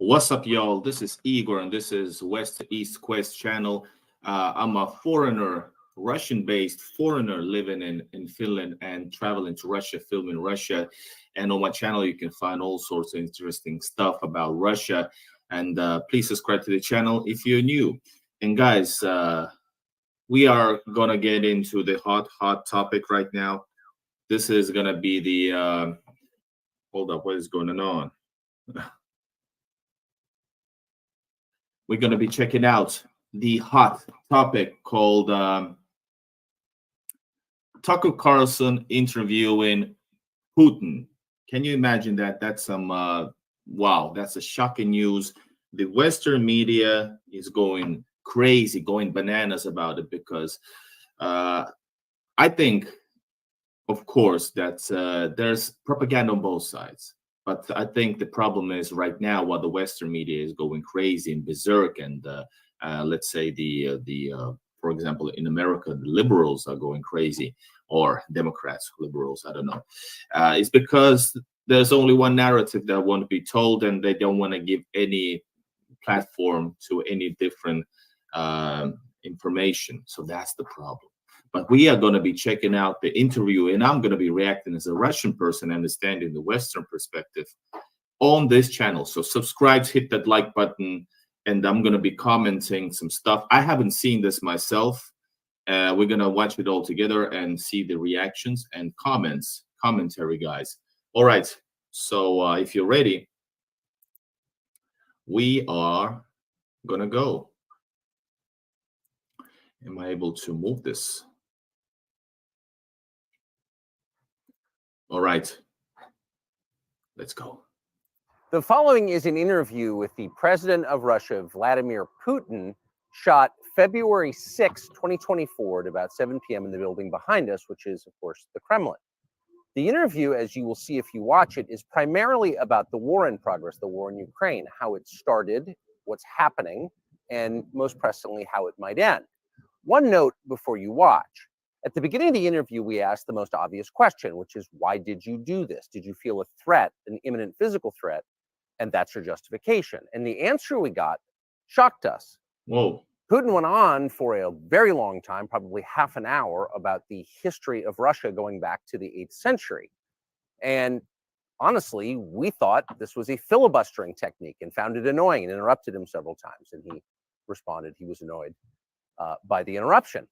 What's up, y'all? This is Igor, and this is West to East Quest channel. I'm a foreigner, Russian-based foreigner living in Finland and traveling to Russia, filming Russia. And on my channel, you can find all sorts of interesting stuff about Russia. And please subscribe to the channel if you're new. And guys, we are gonna get into the hot topic right now. This is gonna be the hold up, what is going on? We're going to be checking out the hot topic called Tucker Carlson interviewing Putin. Can you imagine that? That's some, wow, that's a shocking news. The Western media is going crazy, going bananas about it because I think, of course, that there's propaganda on both sides. But I think the problem is right now, while the Western media is going crazy and berserk, and let's say for example, in America, the liberals are going crazy, or Democrats, liberals, I don't know. It's because there's only one narrative that want to be told, and they don't want to give any platform to any different information. So that's the problem. But we are going to be checking out the interview, and I'm going to be reacting as a Russian person, understanding the Western perspective on this channel. So subscribe, hit that like button, and I'm going to be commenting some stuff. I haven't seen this myself. We're going to watch it all together and see the reactions and commentary, guys. All right. So if you're ready, we are going to go. Am I able to move this? All right, let's go. The following is an interview with the president of Russia, Vladimir Putin, shot February 6, 2024 at about 7 p.m. in the building behind us, which is, of course, the Kremlin. The interview, as you will see if you watch it, is primarily about the war in progress, the war in Ukraine, how it started, what's happening, and most pressingly, how it might end. One note before you watch. At the beginning of the interview, we asked the most obvious question, which is, why did you do this? Did you feel a threat, an imminent physical threat? And that's your justification. And the answer we got shocked us. Whoa. Putin went on for a very long time, probably half an hour, about the history of Russia going back to the 8th century. And honestly, we thought this was a filibustering technique and found it annoying and interrupted him several times. And he responded he was annoyed by the interruption.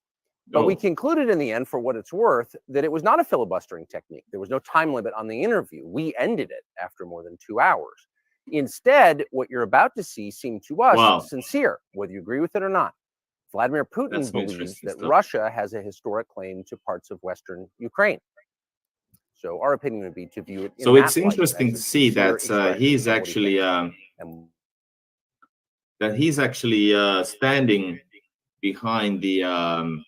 But we concluded in the end, for what it's worth, that it was not a filibustering technique. There was no time limit on the interview. We ended it after more than 2 hours. Instead, what you're about to see seemed to us sincere, whether you agree with it or not. Vladimir Putin believes that Russia has a historic claim to parts of Western Ukraine. So our opinion would be to view it in so it's that light, interesting to see that he's actually standing behind the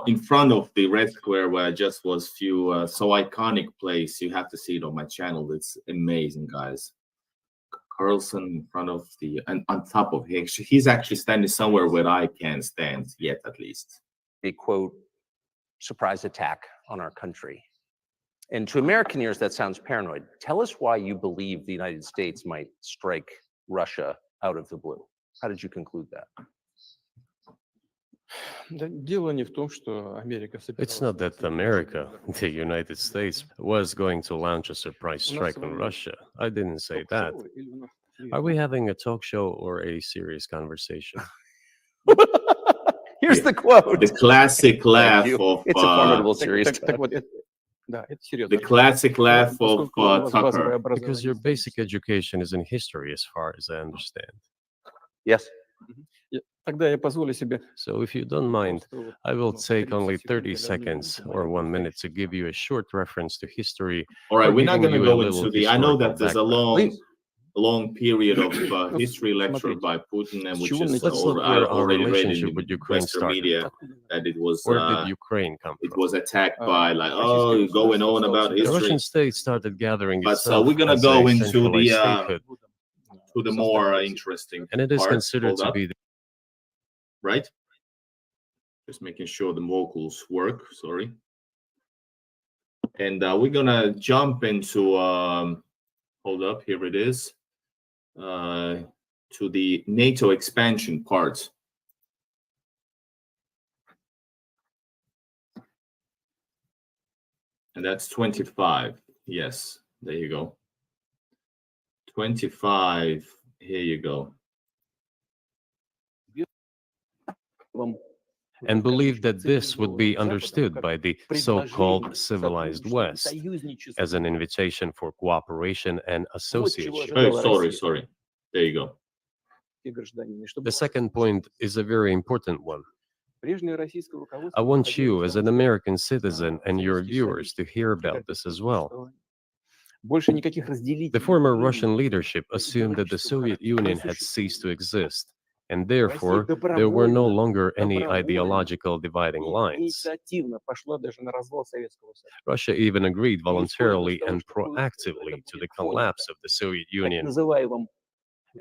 in front of the Red Square, where I just was few so iconic place. You have to see it on my channel. It's amazing, guys. Carlson in front of the, and on top of him, he's actually standing somewhere where I can't stand yet, at least. A quote, surprise attack on our country. And to American ears, that sounds paranoid. Tell us why you believe the United States might strike Russia out of the blue. How did you conclude that? It's not that America, the United States, was going to launch a surprise strike on Russia. I didn't say that. Are we having a talk show or a serious conversation? Here's the quote. The classic laugh of it's a formidable serious. The classic laugh of Tucker. Because your basic education is in history, as far as I understand. Yes. So if you don't mind, I will take only 30 seconds or 1 minute to give you a short reference to history. All right, we're not going to go into the, I know that there's a long period of history lecture by Putin, and which is already read in the Western media, that it was, where did Ukraine come from? It was attacked by, like, oh, going on about history. The Russian state started gathering but itself we're going to go into the to the more interesting and it is part. considered to be right, just making sure the vocals work, sorry. And we're gonna jump into hold up, here it is. to the NATO expansion part. And that's 25. Yes, there you go. 25. Here you go. And believed that this would be understood by the so-called civilized West as an invitation for cooperation and association. Oh, sorry. There you go. The second point is a very important one. I want you, as an American citizen, and your viewers to hear about this as well. The former Russian leadership assumed that the Soviet Union had ceased to exist, and therefore there were no longer any ideological dividing lines. Russia even agreed voluntarily and proactively to the collapse of the Soviet Union,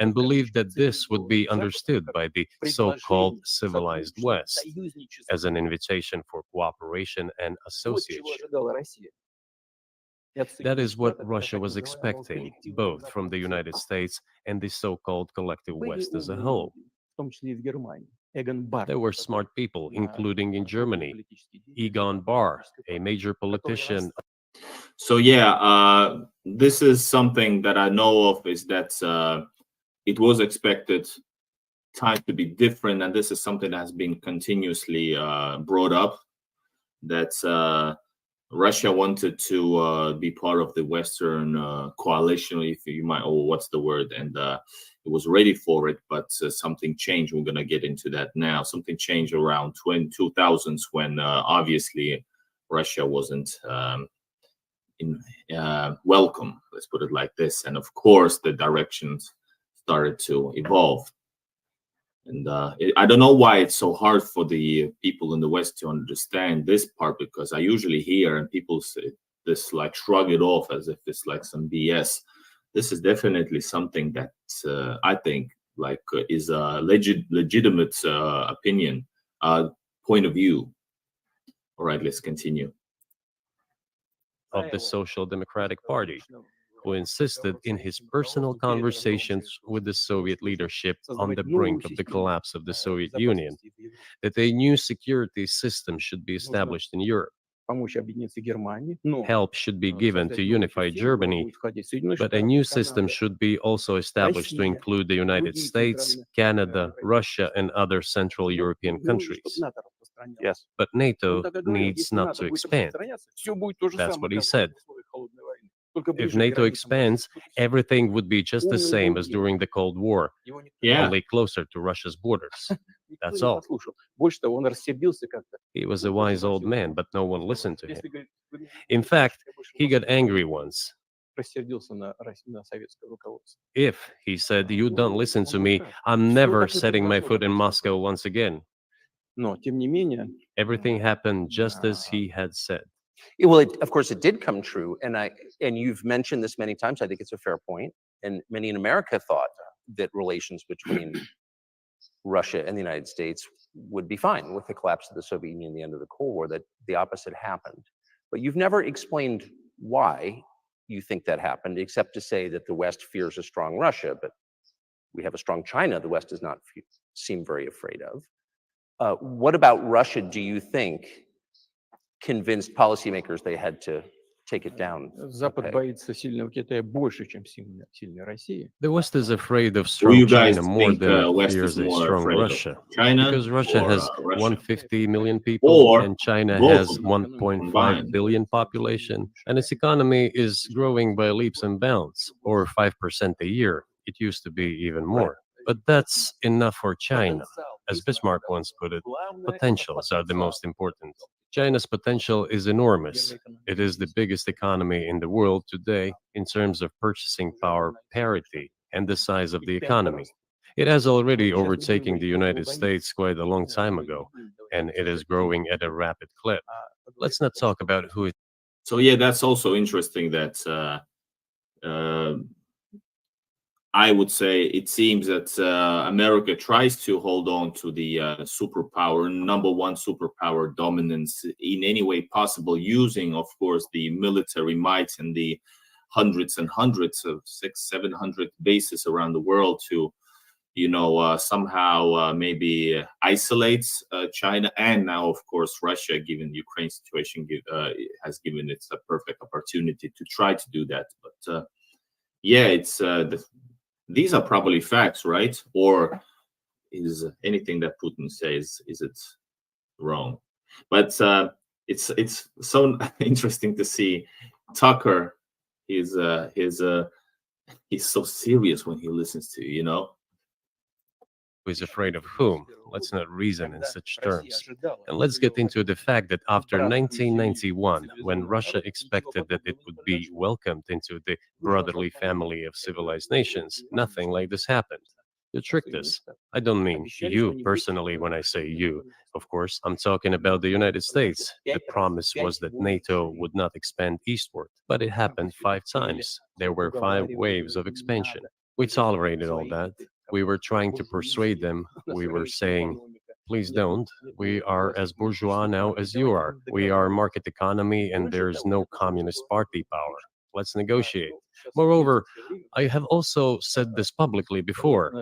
and believed that this would be understood by the so-called civilized West as an invitation for cooperation and association. That is what Russia was expecting, both from the United States and the so-called collective West as a whole. There were smart people, including in Germany, Egon Bahr, a major politician. So yeah, this is something that I know of, is that it was expected time to be different, and this is something that has been continuously brought up, that Russia wanted to be part of the Western coalition, if you might, or what's the word, and it was ready for it, but something changed. We're going to get into that now. Something changed around 2000s when obviously Russia wasn't welcome, let's put it like this, and of course the directions started to evolve. And I don't know why it's so hard for the people in the West to understand this part, because I usually hear and people say this, like, shrug it off as if it's like some BS. This is definitely something that I think like is a legitimate opinion, point of view. All right, let's continue. Of the Social Democratic Party, who insisted in his personal conversations with the Soviet leadership on the brink of the collapse of the Soviet Union, that a new security system should be established in Europe. Help should be given to unify Germany, but a new system should be also established to include the United States, Canada, Russia, and other Central European countries. Yes. But NATO needs not to expand. That's what he said. If NATO expands, everything would be just the same as during the Cold War, only closer to Russia's borders. That's all. He was a wise old man, but no one listened to him. In fact, he got angry once. If, he said, you don't listen to me, I'm never setting my foot in Moscow once again. Everything happened just as he had said. Well, of course, it did come true, and you've mentioned this many times. I think it's a fair point, and many in America thought that relations between Russia and the United States would be fine with the collapse of the Soviet Union, the end of the Cold War. That the opposite happened, but you've never explained why you think that happened, except to say that the West fears a strong Russia, but we have a strong China. The West does not seem very afraid of. What about Russia, do you think, convinced policymakers they had to take it down? The West is afraid of strong China more than it fears a strong Russia. China, because Russia has Russia? 150 million people Or and China both has of them 1.5 combined. billion population, and its economy is growing by leaps and bounds, or 5% a year. It used to be even more. But that's enough for China. As Bismarck once put it, potentials are the most important. China's potential is enormous. It is the biggest economy in the world today in terms of purchasing power parity and the size of the economy. It has already overtaken the United States quite a long time ago, and it is growing at a rapid clip. Let's not talk about who it. So yeah, that's also interesting that I would say it seems that America tries to hold on to the superpower, number one superpower dominance in any way possible, using, of course, the military might and the hundreds and hundreds of 600-700 bases around the world to, somehow maybe isolates China, and now, of course, Russia, given the Ukraine situation, has given it a perfect opportunity to try to do that. But yeah, it's these are probably facts, right? Or is anything that Putin says, is it wrong? But it's so interesting to see Tucker. He's so serious when he listens to you. Who is afraid of whom? Let's not reason in such terms. And let's get into the fact that after 1991, when Russia expected that it would be welcomed into the brotherly family of civilized nations, nothing like this happened. You tricked us. I don't mean you personally when I say you. Of course, I'm talking about the United States. The promise was that NATO would not expand eastward, but it happened 5 times. There were 5 waves of expansion. We tolerated all that. We were trying to persuade them. We were saying, please don't. We are as bourgeois now as you are. We are market economy and there's no communist party power. Let's negotiate. Moreover, I have also said this publicly before.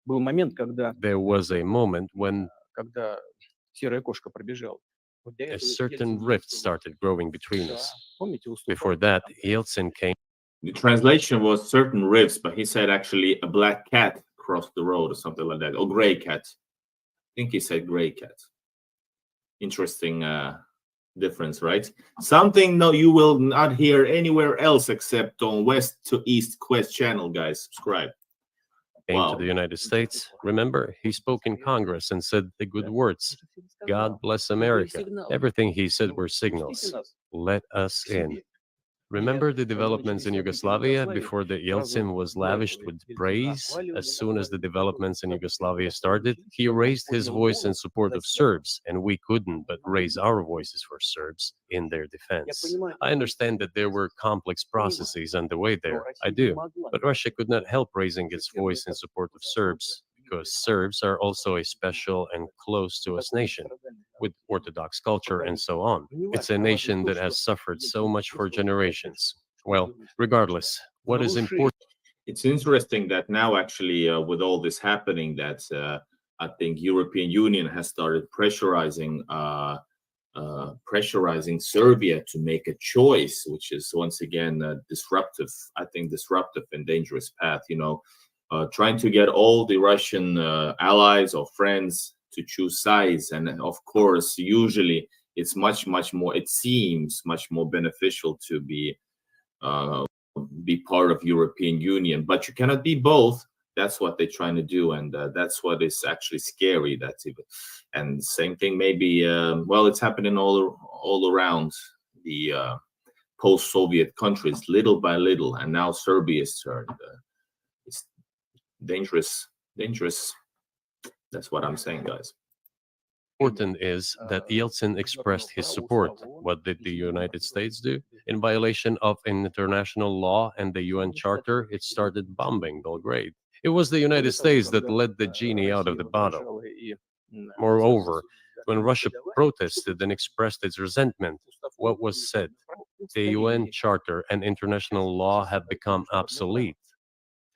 There was a moment when a certain rift started growing between us. Before that, Yeltsin came. The translation was certain rifts, but he said actually a black cat crossed the road or something like that, or gray cat. I think he said gray cat. Interesting difference, right? Something no, you will not hear anywhere else except on West to East Quest channel, guys. Subscribe. Came to the United States. Remember, he spoke in Congress and said the good words. God bless America. Everything he said were signals. Let us in. Remember the developments in Yugoslavia before the Yeltsin was lavished with praise? As soon as the developments in Yugoslavia started, he raised his voice in support of Serbs, and we couldn't but raise our voices for Serbs in their defense. I understand that there were complex processes underway there. I do. But Russia could not help raising its voice in support of Serbs, because Serbs are also a special and close to us nation, with Orthodox culture and so on. It's a nation that has suffered so much for generations. Well, regardless, what is important? It's interesting that now actually with all this happening that I think European Union has started pressurizing Serbia to make a choice, which is once again disruptive and dangerous path, trying to get all the Russian allies or friends to choose sides. And of course, usually it's much more, it seems much more beneficial to be part of European Union, but you cannot be both. That's what they're trying to do, and that's what is actually scary. And same thing maybe, it's happening all around the post-Soviet countries, little by little, and now Serbia's turn. It's dangerous. That's what I'm saying, guys. Important is that Yeltsin expressed his support. What did the United States do? In violation of international law and the UN Charter, it started bombing Belgrade. It was the United States that let the genie out of the bottle. Moreover, when Russia protested and expressed its resentment, what was said? The UN Charter and international law have become obsolete.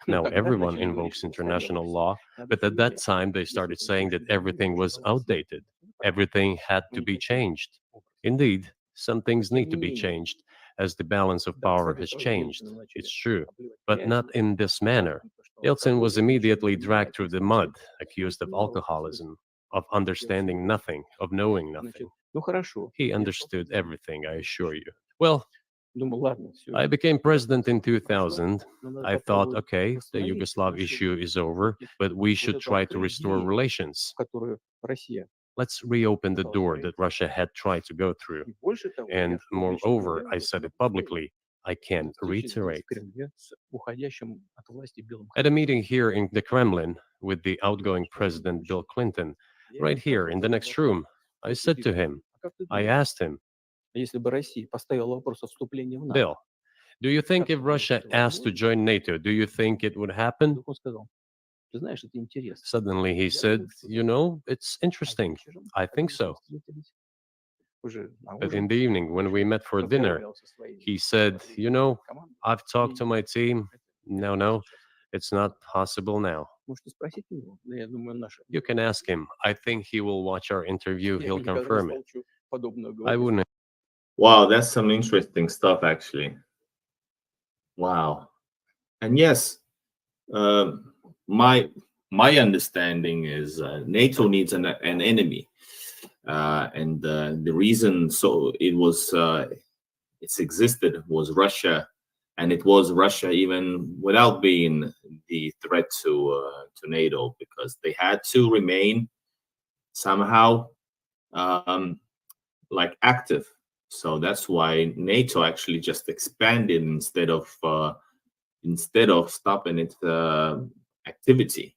Now everyone invokes international law, but at that time they started saying that everything was outdated. Everything had to be changed. Indeed, some things need to be changed, as the balance of power has changed. It's true, but not in this manner. Yeltsin was immediately dragged through the mud, accused of alcoholism, of understanding nothing, of knowing nothing. He understood everything, I assure you. Well, I became president in 2000. I thought, okay, the Yugoslav issue is over, but we should try to restore relations. Let's reopen the door that Russia had tried to go through. And moreover, I said it publicly, I can reiterate. At a meeting here in the Kremlin with the outgoing President Bill Clinton, right here in the next room, I said to him, I asked him, Bill, do you think if Russia asked to join NATO, do you think it would happen? Suddenly he said, it's interesting. I think so. But in the evening, when we met for dinner, he said, I've talked to my team. No, it's not possible now. You can ask him. I think he will watch our interview. He'll confirm it. I wouldn't. Wow, that's some interesting stuff, actually. Wow. And yes, my understanding is NATO needs an enemy, and the reason it's existed was Russia, and it was Russia even without being the threat to NATO, because they had to remain somehow like active. So that's why NATO actually just expanded instead of stopping its activity.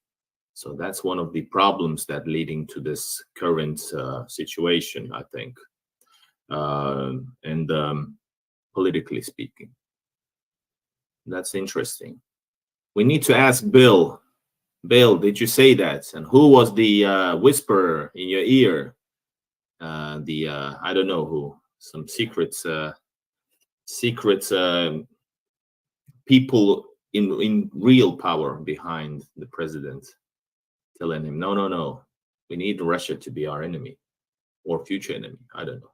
So that's one of the problems that leading to this current situation, I think, and politically speaking. That's interesting. We need to ask Bill. Bill, did you say that? And who was the whisperer in your ear? I don't know who. Some secrets people in real power behind the president, telling him, no, we need Russia to be our enemy or future enemy. I don't know.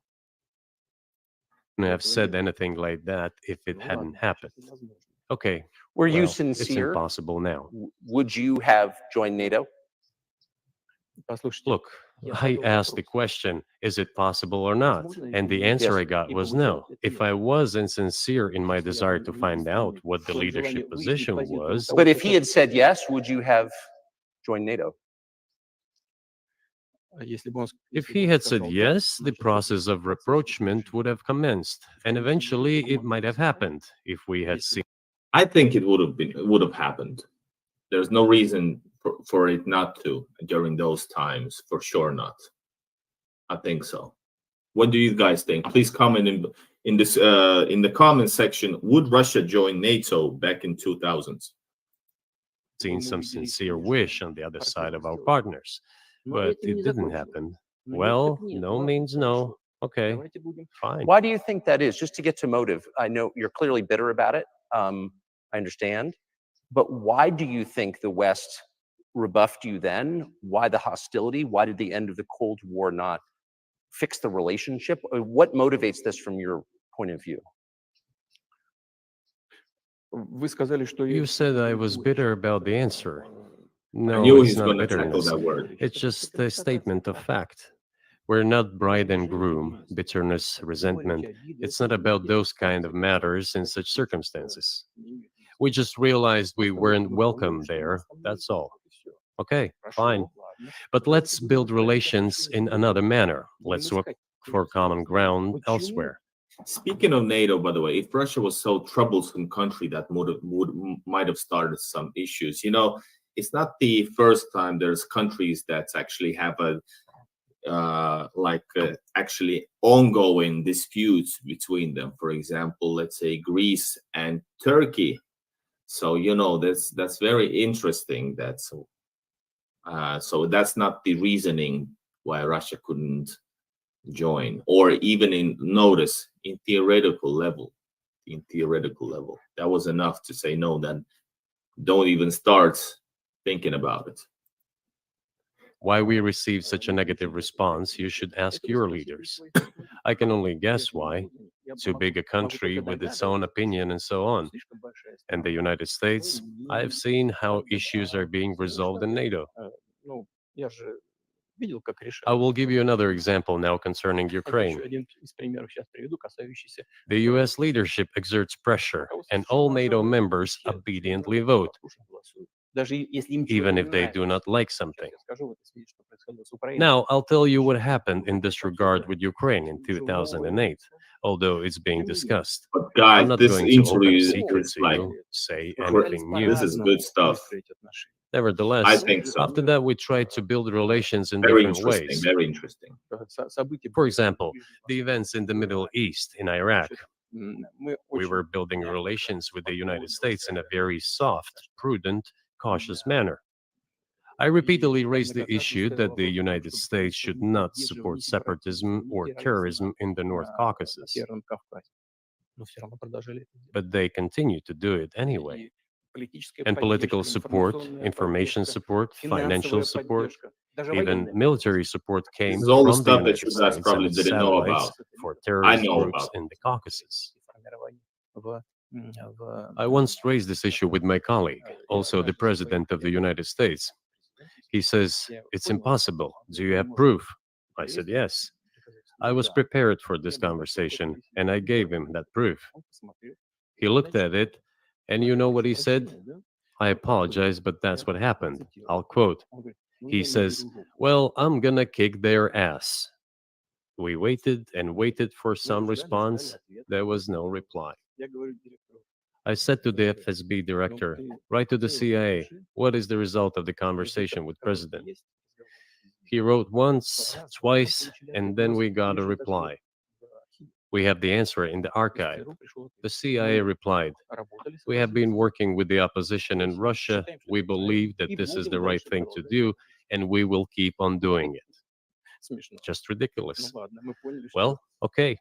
Wouldn't have said anything like that if it hadn't happened. Okay. Were you It's sincere? impossible now. Would you have joined NATO? Look, I asked the question, is it possible or not? And the answer Yes. I got was no. If I was insincere in my desire to find out what the leadership position was, But if he had said yes, would you have joined NATO? if he had said yes, the process of rapprochement would have commenced, and eventually it might have happened if we had seen. I think it would have happened. There's no reason for it not to during those times, for sure not. I think so. What do you guys think? Please comment in the comment section. Would Russia join NATO back in 2000s? Seen some sincere wish on the other side of our partners, but it didn't happen. Well, no means no. Okay, fine. Why do you think that is? Just to get to motive. I know you're clearly bitter about it. I understand. But why do you think the West rebuffed you then? Why the hostility? Why did the end of the Cold War not fix the relationship? What motivates this from your point of view? You said I was bitter about the answer. No, I knew it's he's not going to tackle bitterness. that word. It's just a statement of fact. We're not bride and groom, bitterness, resentment. It's not about those kind of matters in such circumstances. We just realized we weren't welcome there, that's all. Okay, fine. But let's build relations in another manner. Let's look for common ground elsewhere. Speaking of NATO, by the way, if Russia was so troublesome country that might have started some issues, it's not the first time there's countries that actually have actually ongoing disputes between them. For example, let's say Greece and Turkey. So that's very interesting. So that's not the reasoning why Russia couldn't join, or even in theoretical level. That was enough to say no. Then don't even start thinking about it. Why we received such a negative response, you should ask your leaders. I can only guess why. Too big a country with its own opinion and so on. And the United States, I've seen how issues are being resolved in NATO. I will give you another example now concerning Ukraine. The US leadership exerts pressure, and all NATO members obediently vote, even if they do not like something. Now, I'll tell you what happened in this regard with Ukraine in 2008, although it's being discussed. But guys, I'm not this going to open a interview secret is to like, you, say anything new. this is good stuff. Nevertheless, I think so. after that, we tried to build relations in Very different interesting. ways. Very interesting. For example, the events in the Middle East, in Iraq. We were building relations with the United States in a very soft, prudent, cautious manner. I repeatedly raised the issue that the United States should not support separatism or terrorism in the North Caucasus. but they continue to do it anyway. And political support, information support, financial support, even military support came This is all the from the stuff that United you guys States probably and its didn't know satellites about. for I terrorist know groups about. in the Caucasus. I once raised this issue with my colleague, also the President of the United States. He says, "It's impossible. Do you have proof?" I said, "Yes." I was prepared for this conversation, and I gave him that proof. He looked at it, and you know what he said? "I apologize, but that's what happened." I'll quote. He says, "Well, I'm gonna kick their ass." We waited and waited for some response. There was no reply. I said to the FSB director, "Write to the CIA, what is the result of the conversation with President?" He wrote once, twice, and then we got a reply. We have the answer in the archive. The CIA replied, "We have been working with the opposition in Russia. We believe that this is the right thing to do, and we will keep on doing it." Just ridiculous. Well, okay.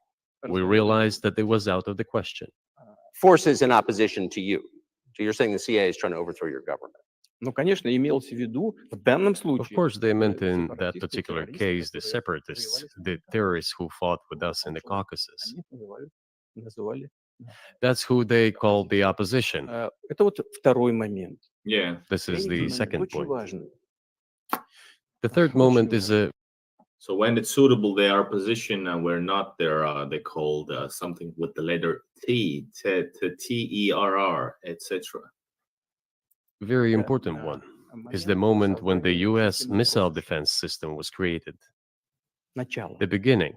We realized that it was out of the question. Forces in opposition to you. So you're saying the CIA is trying to overthrow your government. Of course, they meant in that particular case the separatists, the terrorists who fought with us in the Caucasus. That's who they called the opposition. Yeah. This is the second point. The third moment is So when it's suitable, they are positioned, and we're not. They called something with the letter T, TERR, etc. very important one. Is the moment when the U.S. missile defense system was created. The beginning.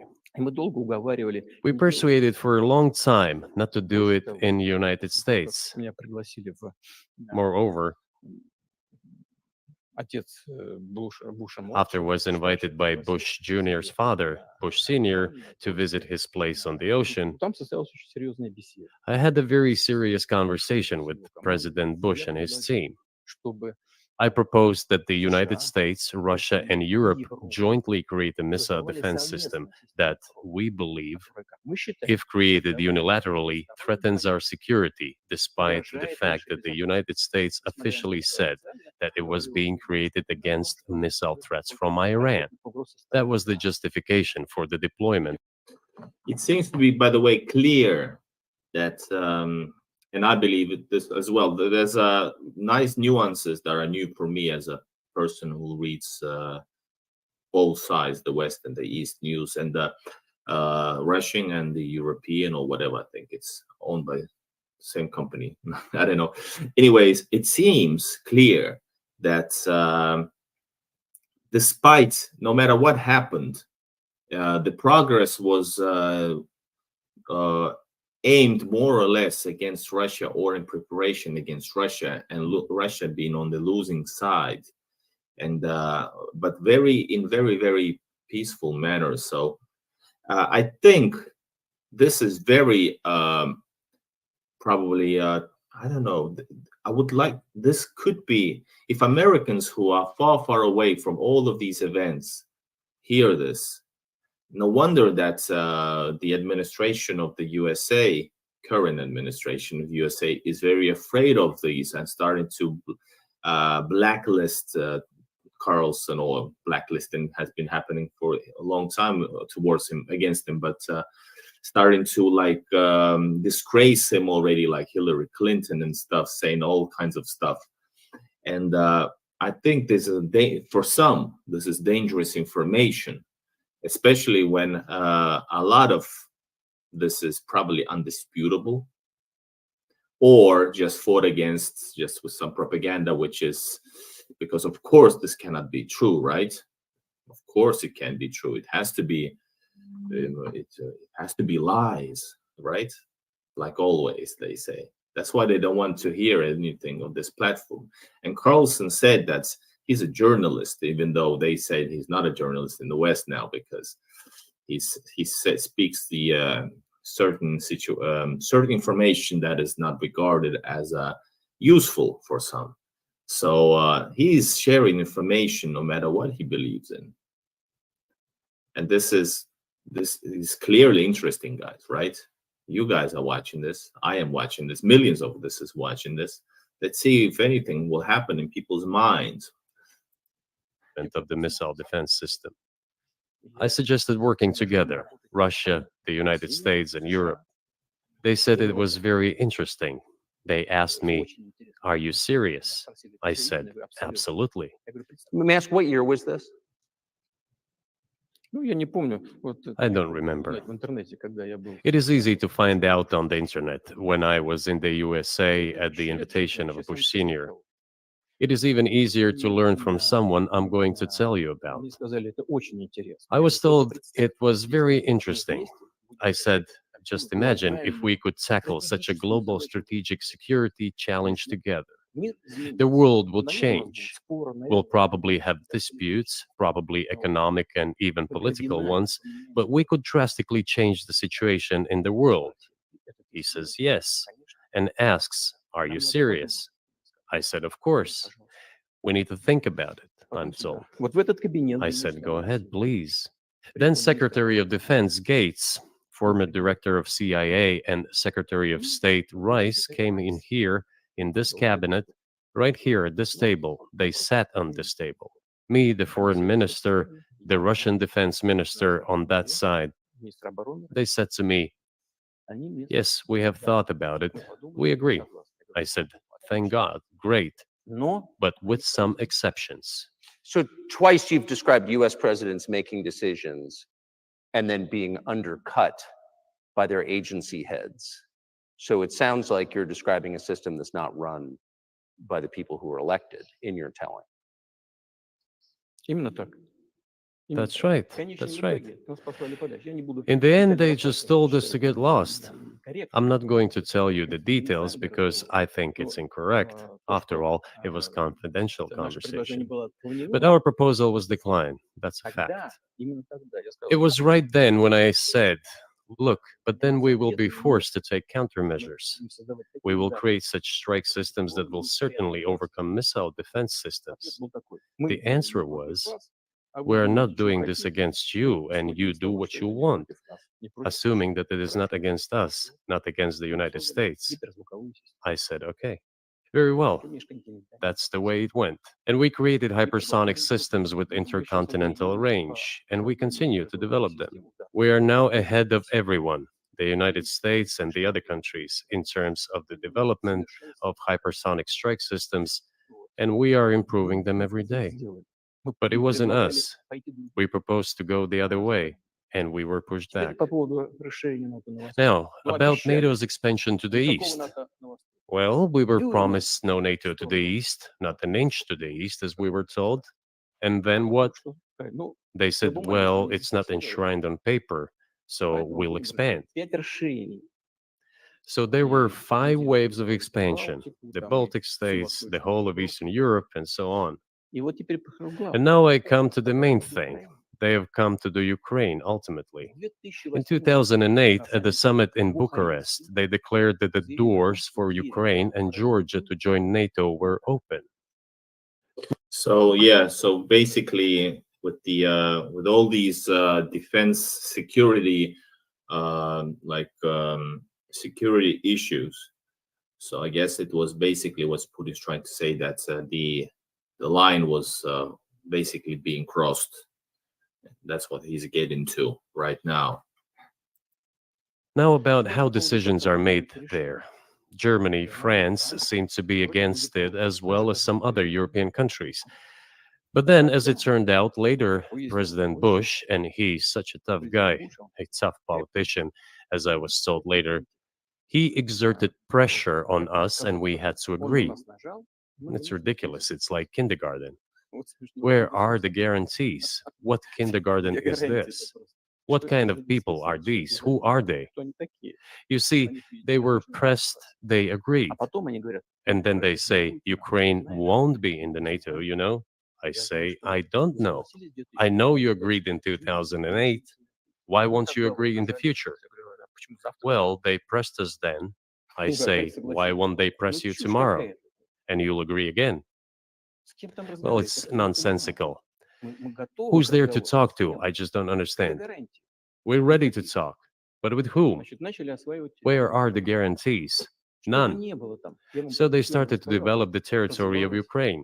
We persuaded for a long time not to do it in the United States. Moreover, after was invited by Bush Jr.'s father, Bush Sr., to visit his place on the ocean, I had a very serious conversation with President Bush and his team. I proposed that the United States, Russia, and Europe jointly create a missile defense system that, we believe, if created unilaterally, threatens our security, despite the fact that the United States officially said that it was being created against missile threats from Iran. That was the justification for the deployment. It seems to be, by the way, clear that, and I believe this as well, there's nice nuances that are new for me as a person who reads both sides, the West and the East news, and the Russian and the European, or whatever. I think it's owned by the same company. I don't know. Anyways, it seems clear that despite, no matter what happened, the progress was aimed more or less against Russia, or in preparation against Russia, and Russia being on the losing side, and but in very peaceful manner. So I think this is very probably I don't know. I would like, this could be, if Americans who are far away from all of these events hear this, no wonder that the administration of the USA, current administration of USA, is very afraid of these and starting to blacklist Carlson, or blacklisting has been happening for a long time towards him, against him, but starting to like disgrace him already, like Hillary Clinton and stuff, saying all kinds of stuff. And I think this is for some, this is dangerous information, especially when a lot of this is probably undisputable, or just fought against just with some propaganda, which is, because of course this cannot be true, right? Of course it can be true. It has to be, it has to be lies, right? Like always, they say. That's why they don't want to hear anything on this platform. And Carlson said that he's a journalist, even though they say he's not a journalist in the West now, because he speaks the certain information that is not regarded as useful for some. So he's sharing information no matter what he believes in. And this is clearly interesting, guys, right? You guys are watching this. I am watching this. Millions of this is watching this. Let's see if anything will happen in people's minds. Of the missile defense system. I suggested working together, Russia, the United States, and Europe. They said it was very interesting. They asked me, "Are you serious?" I said, "Absolutely." Let me ask, what year was this? I don't remember. It is easy to find out on the internet when I was in the USA at the invitation of Bush Sr. It is even easier to learn from someone I'm going to tell you about. I was told it was very interesting. I said, just imagine if we could tackle such a global strategic security challenge together. The world will change. We'll probably have disputes, probably economic and even political ones, but we could drastically change the situation in the world. He says yes, and asks, "Are you serious?" I said, "Of course. We need to think about it," I'm told. I said, "Go ahead, please." Then Secretary of Defense Gates, former director of CIA, and Secretary of State Rice came in here in this cabinet, right here at this table. They sat on this table. Me, the foreign minister, the Russian defense minister on that side. They said to me, "Yes, we have thought about it. We agree." I said, "Thank God, great, but with some exceptions." So twice you've described US presidents making decisions and then being undercut by their agency heads. So it sounds like you're describing a system that's not run by the people who are elected in your telling. That's right. That's right. In the end, they just told us to get lost. I'm not going to tell you the details because I think it's incorrect. After all, it was confidential conversation. But our proposal was declined. That's a fact. It was right then when I said, "Look, but then we will be forced to take countermeasures. We will create such strike systems that will certainly overcome missile defense systems." The answer was, "We're not doing this against you, and you do what you want," assuming that it is not against us, not against the United States. I said, "Okay, very well." That's the way it went. And we created hypersonic systems with intercontinental range, and we continue to develop them. We are now ahead of everyone, the United States and the other countries, in terms of the development of hypersonic strike systems, and we are improving them every day. But it wasn't us. We proposed to go the other way, and we were pushed back. Now, about NATO's expansion to the east. Well, we were promised no NATO to the east, not an inch to the east, as we were told. And then what? They said, well, it's not enshrined on paper, so we'll expand. So there were 5 waves of expansion, the Baltic states, the whole of Eastern Europe, and so on. And now I come to the main thing. They have come to the Ukraine, ultimately. In 2008, at the summit in Bucharest, they declared that the doors for Ukraine and Georgia to join NATO were open. So yeah, so basically with the with all these defense security security issues, so I guess it was basically what Putin's trying to say, that the line was basically being crossed. That's what he's getting to right now. Now about how decisions are made there. Germany, France seem to be against it, as well as some other European countries. But then, as it turned out later, President Bush, and he's such a tough guy, a tough politician, as I was told later, he exerted pressure on us and we had to agree. It's ridiculous. It's like kindergarten. Where are the guarantees? What kindergarten is this? What kind of people are these? Who are they? You see, they were pressed, they agreed. And then they say, Ukraine won't be in the NATO, you know? I say, I don't know. I know you agreed in 2008. Why won't you agree in the future? Well, they pressed us then. I say, why won't they press you tomorrow? And you'll agree again. Well, it's nonsensical. Who's there to talk to? I just don't understand. We're ready to talk, But with whom? Where are the guarantees? None. So they started to develop the territory of Ukraine.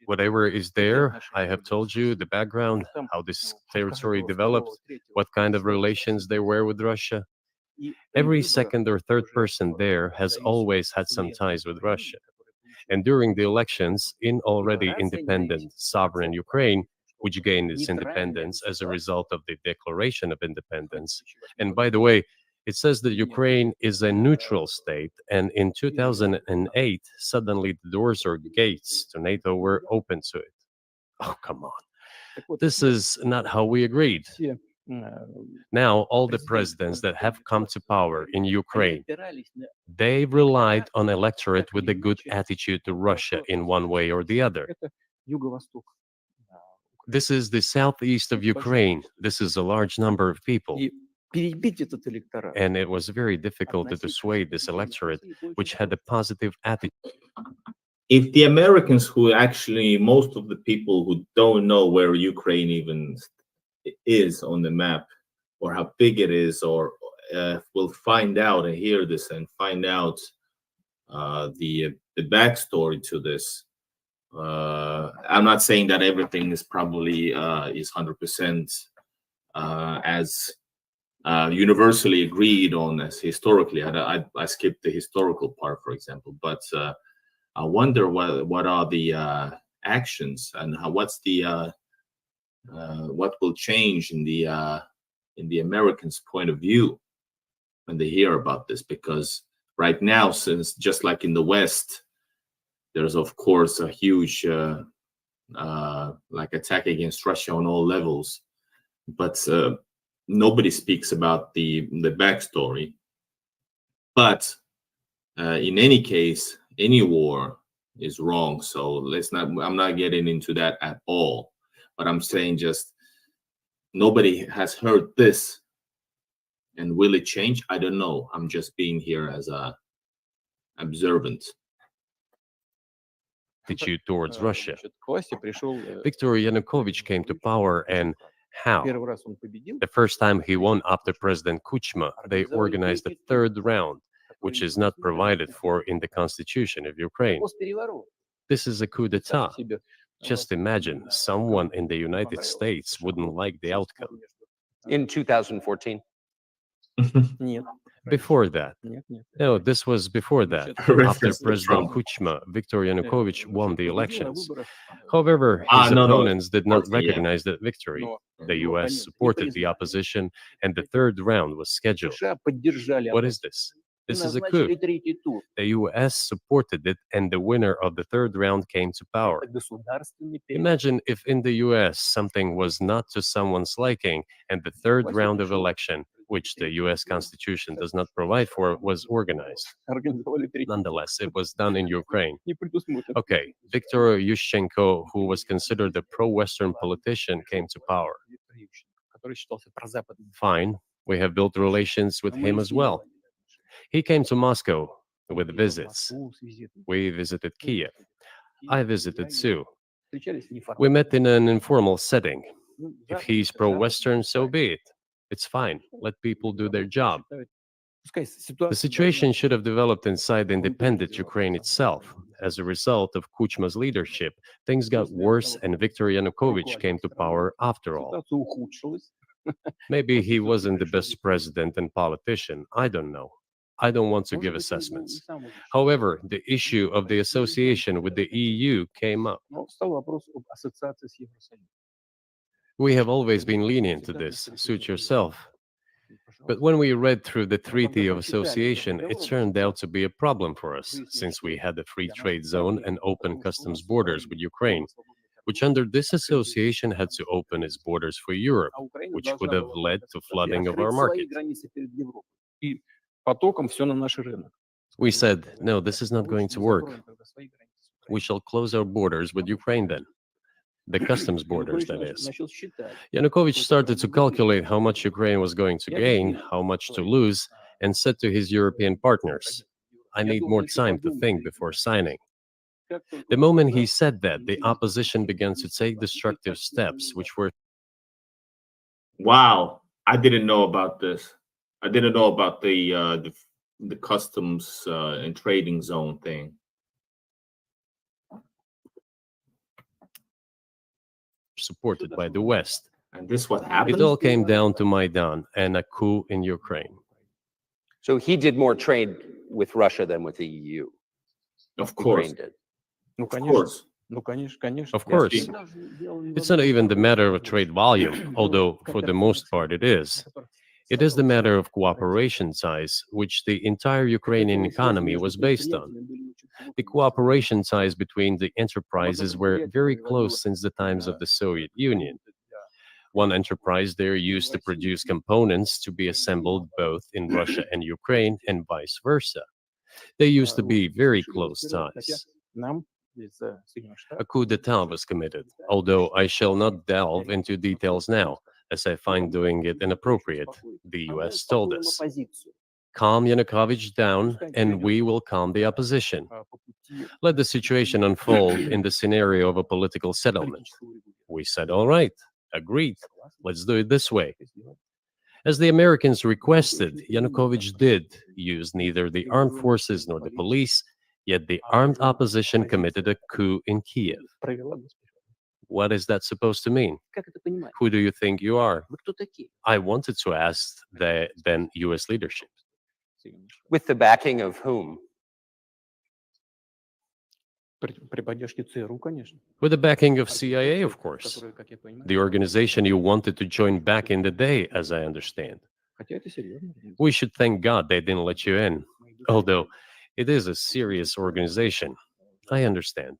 Whatever is there, I have told you the background, how this territory developed, what kind of relations there were with Russia. Every second or third person there has always had some ties with Russia. And during the elections in already independent, sovereign Ukraine, which gained its independence as a result of the Declaration of Independence. And by the way, it says that Ukraine is a neutral state, and in 2008, suddenly the doors or gates to NATO were open to it. Oh, come on. This is not how we agreed. Now, all the presidents that have come to power in Ukraine, they relied on electorate with a good attitude to Russia in one way or the other. This is the southeast of Ukraine. This is a large number of people. And it was very difficult to dissuade this electorate, which had a positive attitude. If the Americans, who actually, most of the people who don't know where Ukraine even is on the map, or how big it is, or will find out and hear this and find out the backstory to this. I'm not saying that everything is probably is 100% as universally agreed on as historically. I skipped the historical part, for example, but I wonder what are the actions and what's the what will change in the Americans' point of view when they hear about this, because right now, since just like in the West, there's of course a huge like attack against Russia on all levels, but nobody speaks about the backstory. But in any case, any war is wrong. So let's not. I'm not getting into that at all. But I'm saying just nobody has heard this, and will it change? I don't know. I'm just being here as a observant. Attitude towards Russia. Viktor Yanukovych came to power, and how? The first time he won after President Kuchma, they organized a third round, which is not provided for in the constitution of Ukraine. This is a coup d'etat. Just imagine, someone in the United States wouldn't like the outcome. In 2014? Before that. No, this was before that. After President Kuchma, Viktor Yanukovych won the elections. However, his opponents did not recognize that victory. The US supported the opposition, and the third round was scheduled. What is this? This is a coup. The US supported it, and the winner of the third round came to power. Imagine if in the US something was not to someone's liking, and the third round of election, which the US Constitution does not provide for, was organized. Nonetheless, it was done in Ukraine. Okay, Viktor Yushchenko, who was considered a pro-Western politician, came to power. Fine, we have built relations with him as well. He came to Moscow with visits. We visited Kiev. I visited too. We met in an informal setting. If he's pro-Western, so be it. It's fine. Let people do their job. The situation should have developed inside the independent Ukraine itself. As a result of Kuchma's leadership, things got worse, and Viktor Yanukovych came to power after all. Maybe he wasn't the best president and politician. I don't know. I don't want to give assessments. However, the issue of the association with the EU came up. We have always been lenient to this. Suit yourself. But when we read through the Treaty of Association, it turned out to be a problem for us, since we had a free trade zone and open customs borders with Ukraine, which under this association had to open its borders for Europe, which would have led to flooding of our market. We said, no, this is not going to work. We shall close our borders with Ukraine then. The customs borders, that is. Yanukovych started to calculate how much Ukraine was going to gain, how much to lose, and said to his European partners, I need more time to think before signing. The moment he said that, the opposition began to take destructive steps, which were... Wow, I didn't know about this. I didn't know about the customs and trading zone thing. Supported by the West. And this what It happened? all came down to Maidan and a coup in Ukraine. So he did more trade with Russia than with the EU. Of course. Ukraine did. Ну, Of конечно. course. Ну, конечно, конечно. Of course. It's not even the matter of trade volume, although for the most part it is. It is the matter of cooperation ties, which the entire Ukrainian economy was based on. The cooperation ties between the enterprises were very close since the times of the Soviet Union. One enterprise there used to produce components to be assembled both in Russia and Ukraine and vice versa. They used to be very close ties. Нам из Соединенных A Штатов coup d'etat was committed, although I shall not delve into details now, as I find doing it inappropriate, the US told us. позицию Calm Yanukovych down, and we will calm the opposition. по пути Let the situation unfold in the scenario of a political settlement. политического регулирования. We said, all right, agreed, let's do it this way. As the Americans requested, Yanukovych did use neither the armed forces nor the police, yet the armed opposition committed a coup in Kiev. Провела госпожа. What is that supposed to mean? Как это понимать? Who do you think you are? Вы кто такие? I wanted to ask the then US leadership. Соединенные Штаты. With the backing of whom? При поддержке ЦРУ, конечно. With the backing of CIA, of course. Которые, как я понимаю, The organization you wanted to join back in the day, as I understand. хотя это серьезно. We should thank God they didn't let you in, although it is a serious organization. I understand.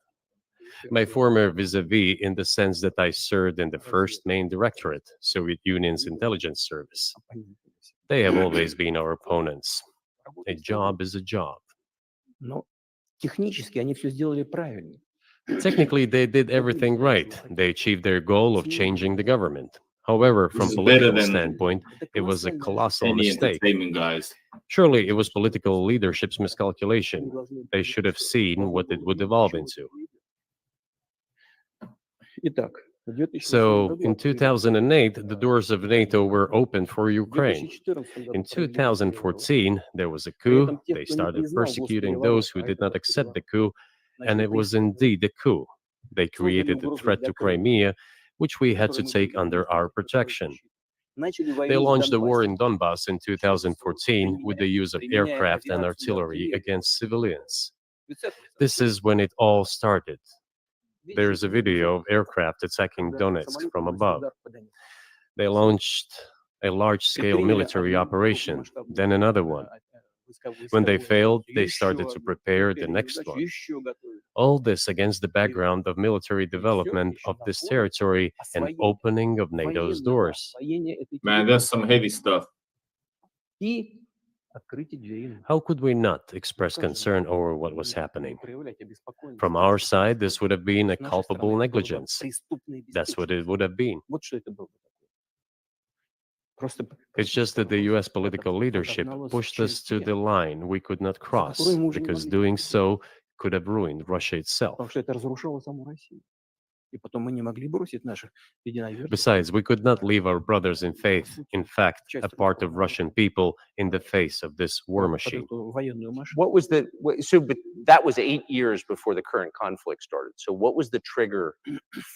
My former vis-a-vis in the sense that I served in the first main directorate, Soviet Union's intelligence service. They have always been our opponents. A job is a job. Но технически они все сделали правильно. Technically, they did everything right. They achieved their goal of changing the government. However, from This is political better than standpoint, it was a colossal Any mistake. entertainment guys. Surely it was political leadership's miscalculation. They should have seen what it would evolve into. Итак, в 2008 So, году in 2008, the doors of NATO were open for Ukraine. In 2014, there was a coup. They started persecuting those who did not accept the coup, and it was indeed a coup. They created a threat to Crimea, which we had to take under our protection. They launched a war in Donbass in 2014 with the use of aircraft and artillery against civilians. This is when it all started. There's a video of aircraft attacking Donetsk from above. They launched a large-scale military operation, then another one. When they failed, they started to prepare the next one. All this against the background of military development of this territory and opening of NATO's doors. Man, that's some heavy stuff. И открытие дверей. How could we not express concern over what was happening? From our side, this would have been a culpable negligence. That's what it would have been. Вот что это было бы такое. Просто It's just that the US political leadership pushed us to the line we could not cross, because doing so could have ruined Russia itself. потому что это разрушало саму Россию. И потом мы не могли бросить наших единоверцев. Besides, we could not leave our brothers in faith, in fact, a part of Russian people, in the face of this war под machine. эту военную машину. What was the so? But that was 8 years before the current conflict started. So, what was the trigger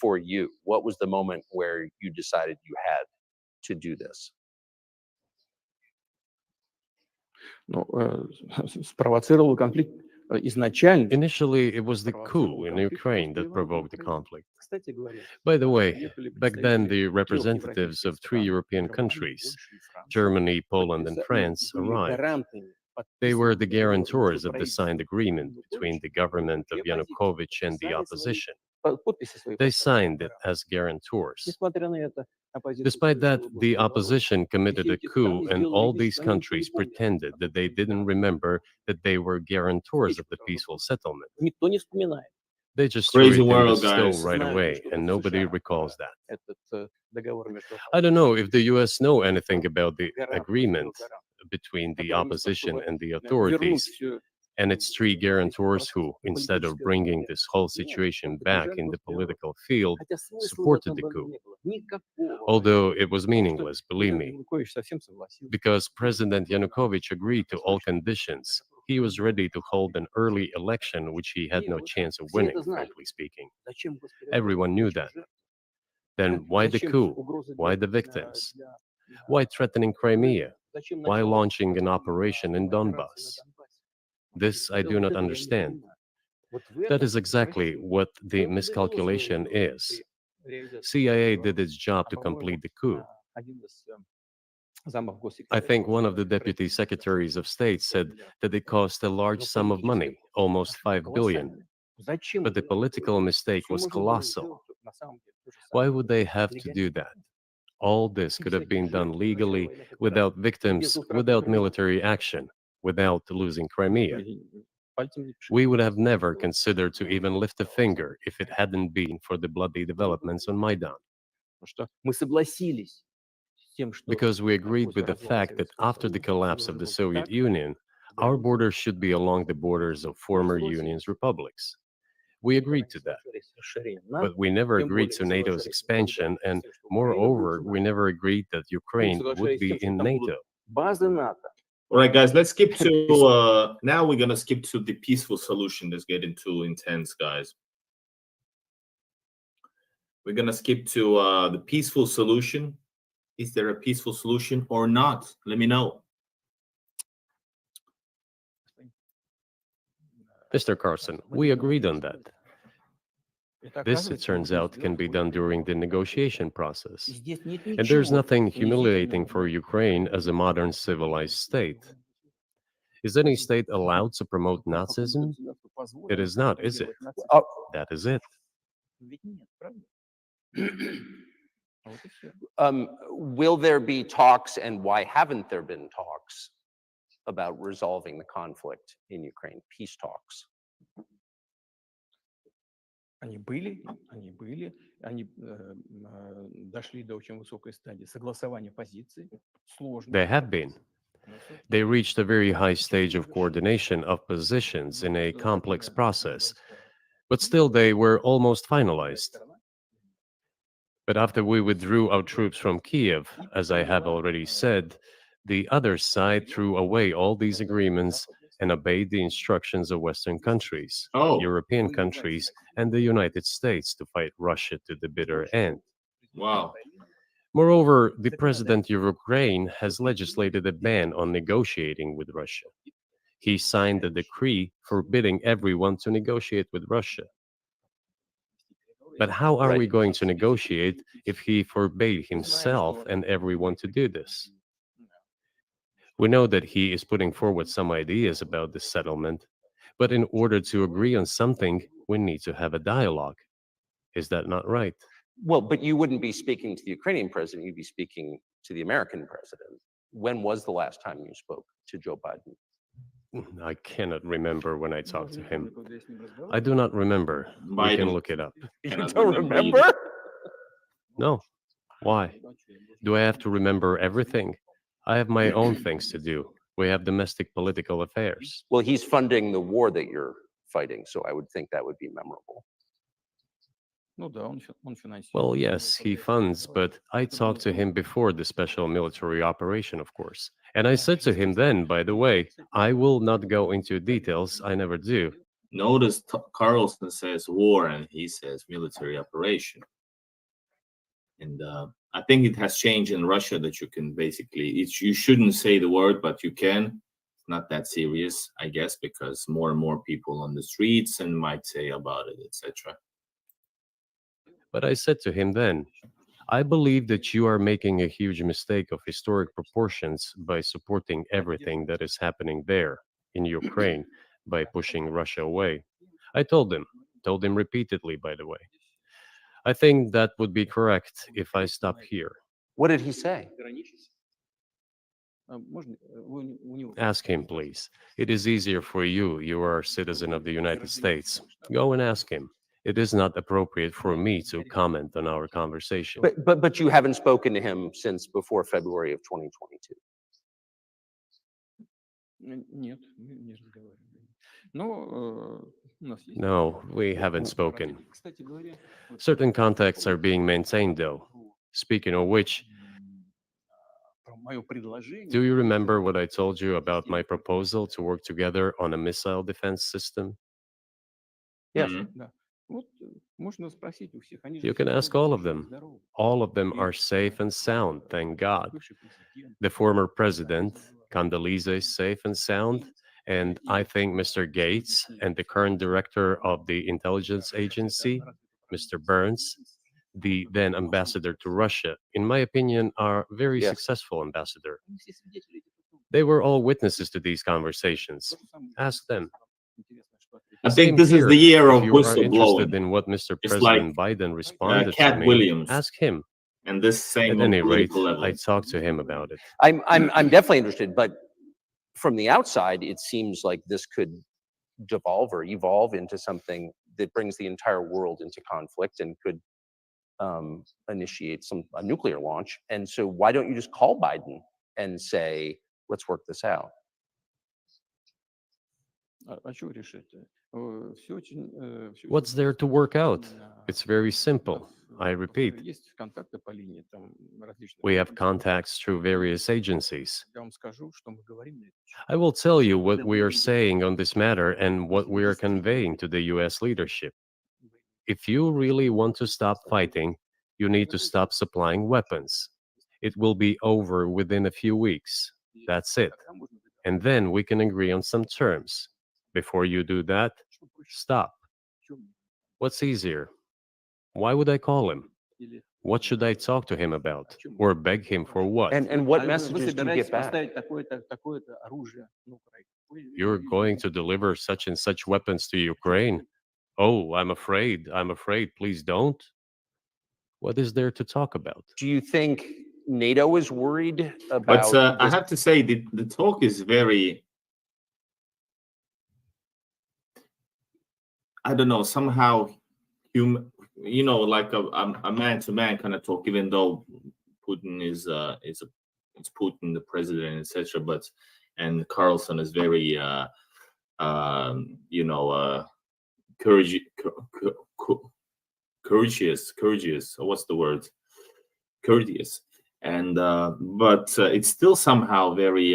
for you? What was the moment where you decided you had to do this? Ну, спровоцировал конфликт изначально. Initially, it was the coup in Ukraine that provoked the conflict. Кстати говоря, By the way, back then the representatives of 3 European countries, Germany, Poland, and France, arrived. They were the guarantors of the signed agreement between the government of Yanukovych and the opposition. They signed it as guarantors. Despite that, the opposition committed a coup, and all these countries pretended that they didn't remember that they were guarantors of the peaceful settlement. Никто не вспоминает They just Crazy threw it in the world, stove guys. right away, and nobody recalls that. этот договор между I don't know if the US know anything about the agreement between the opposition and the authorities. вернуть всю and its three guarantors who, instead of bringing this whole situation back in the political field, supported the coup. Although it was meaningless, believe me, because President Yanukovych agreed to all conditions. He was ready to hold an early election, which he had no chance of winning, frankly speaking. Everyone knew that. Then why the coup? Why the victims? Why threatening Crimea? Why launching an operation in Donbass? This I do not understand. That is exactly what the miscalculation is. CIA did its job to complete the coup. I think one of the deputy secretaries of state said that it cost a large sum of money, almost 5 billion. But the political mistake was colossal. Why would they have to do that? All this could have been done legally, without victims, without military action, without losing Crimea. We would have never considered to even lift a finger if it hadn't been for the bloody developments on Maidan. Because we agreed with the fact that after the collapse of the Soviet Union, our borders should be along the borders of former Union's republics. We agreed to that. But we never agreed to NATO's expansion, and moreover, we never agreed that Ukraine would be in NATO. All right, guys, let's skip to now we're gonna skip to the peaceful solution. That's getting too intense, guys. We're gonna skip to the peaceful solution. Is there a peaceful solution or not? Let me know. Mr. Carlson, we agreed on that. This, it turns out, can be done during the negotiation process. And there's nothing humiliating for Ukraine as a modern civilized state. Is any state allowed to promote Nazism? It is not, is it? That is it. Will there be talks, and why haven't there been talks about resolving the conflict in Ukraine, peace talks? Они были, они дошли до очень высокой стадии согласования позиций, сложно. They have been. They reached a very high stage of coordination of positions in a complex process, but still they were almost finalized. But after we withdrew our troops from Kiev, as I have already said, the other side threw away all these agreements and obeyed the instructions of Western countries, European countries, and the United States to fight Russia to the bitter end. Wow. Moreover, the president of Ukraine has legislated a ban on negotiating with Russia. He signed a decree forbidding everyone to negotiate with Russia. But how are we going to negotiate if he forbade himself and everyone to do this? We know that he is putting forward some ideas about this settlement, but in order to agree on something, we need to have a dialogue. Is that not right? Well, but you wouldn't be speaking to the Ukrainian president, you'd be speaking to the American president. When was the last time you spoke to Joe Biden? I cannot remember when I talked to him. I do not remember. We can look it up. You don't remember? No. Why? Do I have to remember everything? I have my own things to do. We have domestic political affairs. Well, he's funding the war that you're fighting, so I would think that would be memorable. Well, yes, he funds, but I talked to him before the special military operation, of course. And I said to him then, by the way, I will not go into details, I never do. Notice Carlson says war and he says military operation. And I think it has changed in Russia that you can basically, you shouldn't say the word, but you can. It's not that serious, I guess, because more and more people on the streets and might say about it, etc. But I said to him then, I believe that you are making a huge mistake of historic proportions by supporting everything that is happening there in Ukraine by pushing Russia away. I told him repeatedly, by the way. I think that would be correct if I stop here. What did he say? Ask him, please. It is easier for you. You are a citizen of the United States. Go and ask him. It is not appropriate for me to comment on our conversation. But you haven't spoken to him since before February of 2022. Но у нас есть. No, we haven't spoken. Кстати говоря, вот Certain contacts are being maintained, though. Speaking of which, про мое предложение. do you remember what I told you about my proposal to work together on a missile defense system? Yes. Mhm. Да. Вот можно спросить у всех. Они же You все can ask здоровы, all of живы, them. здоровы. All of them are safe and sound, thank God. Бывший президент. The former president, Condoleezza, is safe and sound. And I think Mr. Gates and the current director of the intelligence agency, Mr. Burns, the then ambassador to Russia, in my opinion, are very Yes. successful ambassador. Они все свидетели этих услуг. They were all witnesses to these conversations. То же самое. Ask them. Интересно, что ответил. I Same think this is here. the year of If you are interested whistleblowing, in what Mr. It's like, President Biden responded to Cat me, Williams. ask him. and this same At on any rate, political level. I talked to him about it. I'm definitely interested, but from the outside, it seems like this could devolve or evolve into something that brings the entire world into conflict and could initiate a nuclear launch. And so why don't you just call Biden and say, let's work this out? А что решить? Все очень. What's there to work out? It's very simple. I repeat, Есть контакты по линии там различных. we have contacts through various agencies. Я вам скажу, что мы говорим на эту тему. I will tell you what we are saying on this matter and what we are conveying to the US leadership. If you really want to stop fighting, you need to stop supplying weapons. It will be over within a few weeks. That's it. Тогда можно договориться. And then we can agree on some terms. Before you do that, Что проще? stop. В чём? What's easier? Why would I call him? Или What should I talk to him about? Or beg him for what? And what вы messages do you собираетесь get back? поставить такое-то оружие на Украину? You're going to deliver such and such weapons to Ukraine? Oh, I'm afraid. I'm afraid. Please don't. What is there to talk about? Do you think NATO is worried about But I this? have to say, the talk is very, I don't know, somehow human, like a man-to-man kind of talk, even though Putin is it's Putin, the president, etc. But and Carlson is very courageous. What's the word? Courteous. And but it's still somehow very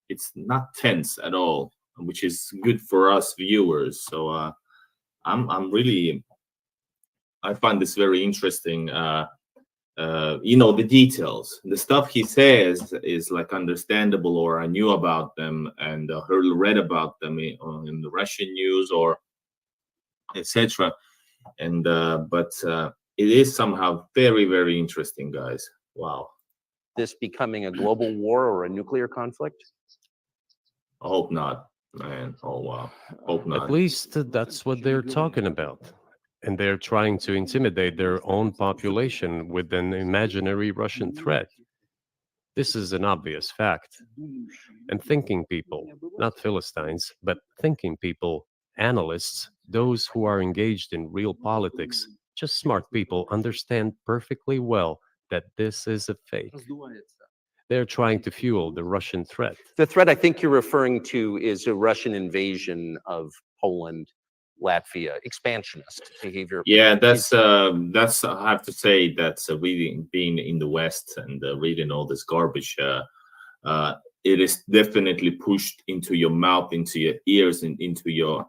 it's not tense at all, which is good for us viewers. So I'm really, I find this very interesting. The details, the stuff he says is like understandable, or I knew about them and read about them in the Russian news or etc. And but it is somehow very, very interesting, guys. Wow. This becoming a global war or a nuclear conflict? I hope not, man. Oh wow. Hope not. At least that's what they're talking about. And they're trying to intimidate their own population with an imaginary Russian threat. This is an obvious fact. And thinking people, not Philistines, but thinking people, analysts, those who are engaged in real politics, just smart people, understand perfectly well that this is a fake. раздувается. They're trying to fuel the Russian threat. The threat I think you're referring to is a Russian invasion of Poland, Latvia, expansionist behavior. Yeah, that's I have to say that's reading, being in the West and reading all this garbage. It is definitely pushed into your mouth, into your ears, and into your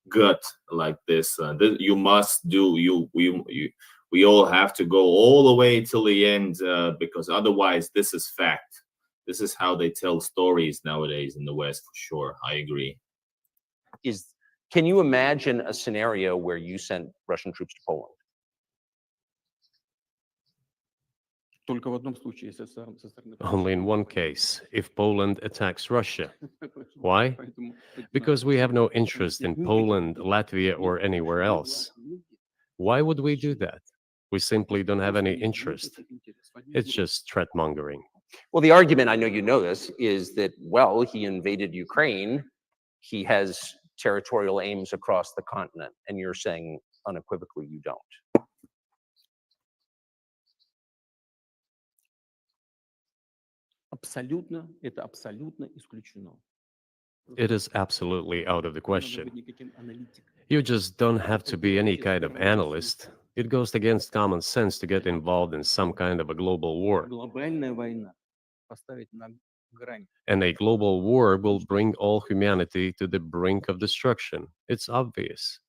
gut like this. You must do. We all have to go all the way till the end because otherwise, this is fact. This is how they tell stories nowadays in the West, for sure. I agree. Can you imagine a scenario where you sent Russian troops to Poland? Только в одном случае со стороны. Only in one case, if Poland attacks Russia. Why? Поэтому Because we have no interest in Poland, Latvia, or anywhere else. Why would we do that? We simply don't have any interest. It's just threat mongering. Well, the argument, I know you know this, is that, well, he invaded Ukraine. He has territorial aims across the continent. And you're saying unequivocally you don't. Абсолютно, это абсолютно исключено. It is absolutely out of the Не надо question. быть никаким аналитиком. You just don't have to be any kind of analyst. It goes against common sense to get involved in some kind of a global war. Глобальная война поставить на грань. And a global war will bring all humanity to the brink of destruction. It's obvious.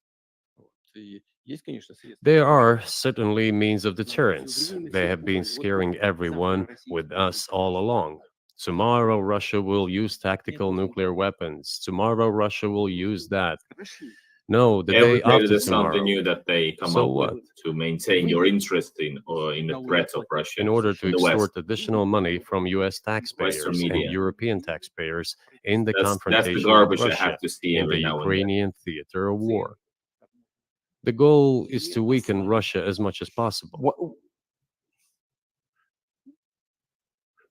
Вот. И есть, конечно, средства. There are certainly means of deterrence. They have been scaring everyone with us all along. Tomorrow, Russia will use tactical nuclear weapons. Tomorrow, Russia will use that. No, the Every day day after there's something tomorrow. new that they come So up what? with to maintain your interest in or in the threat of Russia In order to in the West. extort additional money from US taxpayers and media. European taxpayers in the That's the confrontation with garbage I Russia have to see in the every now and then. Ukrainian theater of war. The goal is to weaken Russia as much as possible.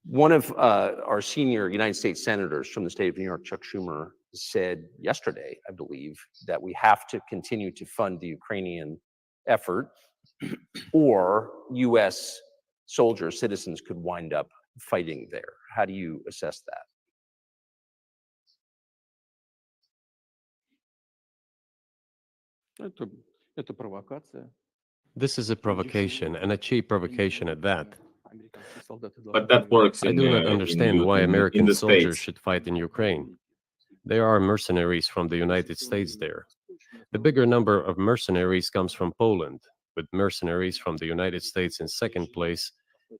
One of our senior United States senators from the state of New York, Chuck Schumer, said yesterday, I believe, that we have to continue to fund the Ukrainian effort, or US soldiers, citizens could wind up fighting there. How do you assess that? Это провокация. This is a provocation, and a cheap provocation at that. Американские солдаты But должны that works I in, do not in understand Eu- why in American the soldiers States. should fight in Ukraine. There are mercenaries from the United States there. The bigger number of mercenaries comes from Poland, with mercenaries from the United States in second place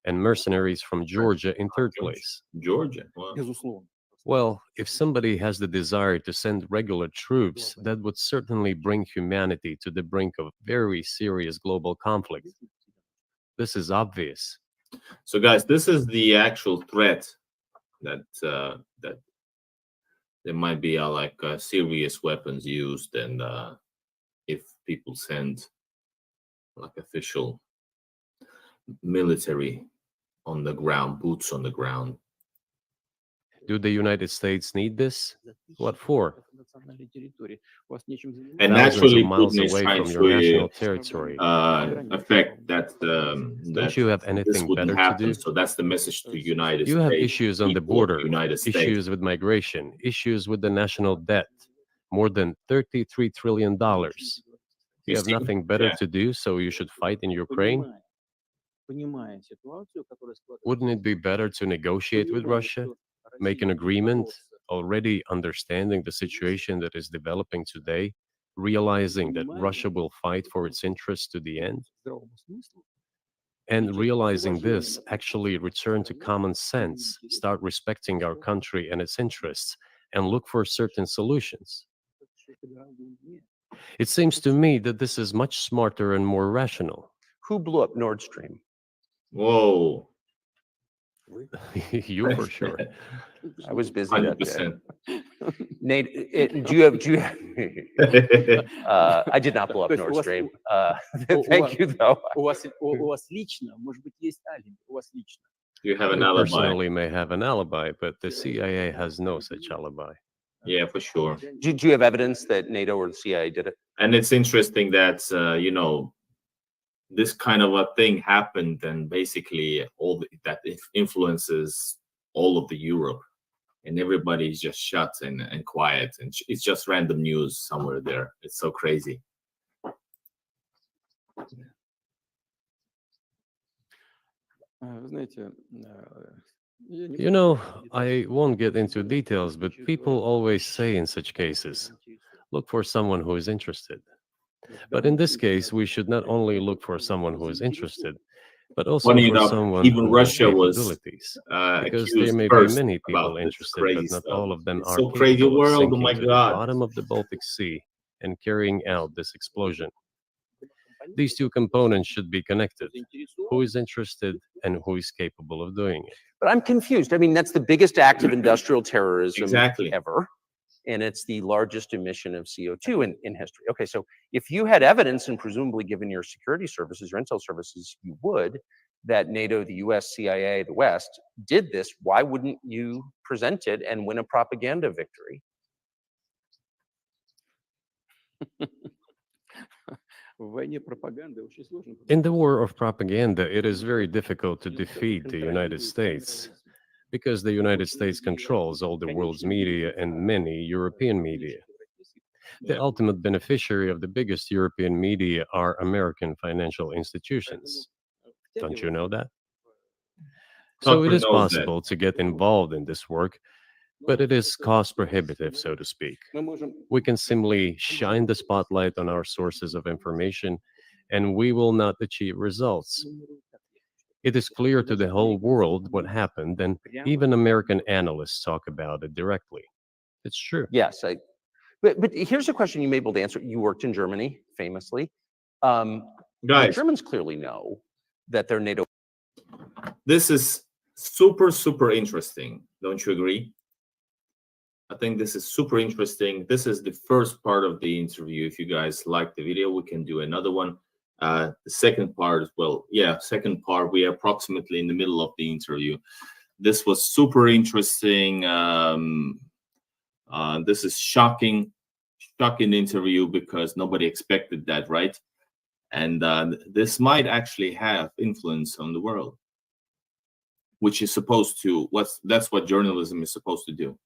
and mercenaries from Georgia in third place. Georgia. Wow. Безусловно. Well, if somebody has the desire to send regular troops, that would certainly bring humanity to the brink of very serious global conflict. This is obvious. So, guys, this is the actual threat that that there might be serious weapons used, and if people send like official military on the ground, boots on the ground. Do the United States need this? What for? Национальной территории. У вас нечем заниматься. And Thousands naturally, of miles Putin is away trying from your national to territory. affect that. Don't That you have this anything wouldn't better to happen. do? So that's the message to United You States. have issues on the people of border, United States. issues with migration, issues with the national debt, more than $33 trillion. You have see? nothing better Yeah. to do, so you should fight in Ukraine? Понимая ситуацию, которая складывается. Wouldn't it be better to negotiate with Russia, make an agreement, already understanding the situation that is developing today, realizing that Russia will fight for its interests to the end? Здравому смыслу. And realizing this, actually return to common sense, start respecting our country and its interests, and look for certain solutions. Это гораздо умнее. It seems to me that this is much smarter and more rational. Who blew up Nord Stream? Whoa. You for sure. I was busy that day. 100%. Nate, do you have I did not blow up То есть Nord у вас- Stream. у Thank вас- you, though. У вас лично, может быть, есть алиби. У вас лично. You have an You alibi. personally may have an alibi, but the CIA has no such alibi. Yeah, for sure. Do you have evidence that NATO or the CIA did it? And it's interesting that this kind of a thing happened, and basically that influences all of the Europe, and everybody's just shut and quiet, and it's just random news somewhere there. It's so crazy. Знаете, я не You know, I won't get into details, but people always say in such cases, look for someone who is interested. But in this case, we should not only look for someone who is interested, but also Funny for enough, someone even who has Russia was capabilities. Because there accused may be first many people about this interested, crazy but not stuff. all of them It's are so crazy capable of world. Oh sinking my to the God. bottom of the Baltic Sea and carrying out this explosion. These two components should be connected. Who is interested and who is capable of doing it? But I'm confused. I mean, that's the biggest act of industrial terrorism Exactly. ever. And it's the largest emission of CO2 in history. Okay, so if you had evidence, and presumably given your security services, your intel services, you would, that NATO, the US, CIA, the West did this, why wouldn't you present it and win a propaganda victory? В войне пропаганды очень сложно. In the war of propaganda, it is very difficult to defeat the United States. because the United States controls all the world's media and many European media. The ultimate beneficiary of the biggest European media are American financial institutions. Don't you know that? So it Tucker is knows that. possible to get involved in this work, but it is cost prohibitive, so to speak. We can simply shine the spotlight on our sources of information, and we will not achieve results. It is clear to the whole world what happened, and even American analysts talk about it directly. It's true. Yes, but here's a question you may be able to answer. You worked in Germany, famously. The Guys, Germans clearly know that their NATO. this is super interesting. Don't you agree? I think this is super interesting. This is the first part of the interview. If you guys like the video, we can do another one. The second part, well, yeah, second part, we are approximately in the middle of the interview. This was super interesting. This is shocking interview because nobody expected that, right? And this might actually have influence on the world, which is supposed to, that's what journalism is supposed to do.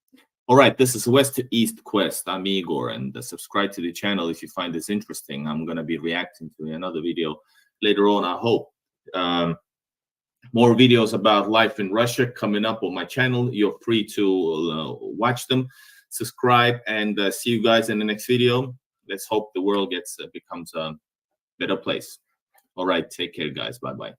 All right, this is West to East Quest. I'm Igor, and subscribe to the channel if you find this interesting. I'm going to be reacting to another video later on, I hope. More videos about life in Russia coming up on my channel. You're free to watch them, subscribe, and see you guys in the next video. Let's hope the world becomes a better place. All right, take care, guys. Bye-bye.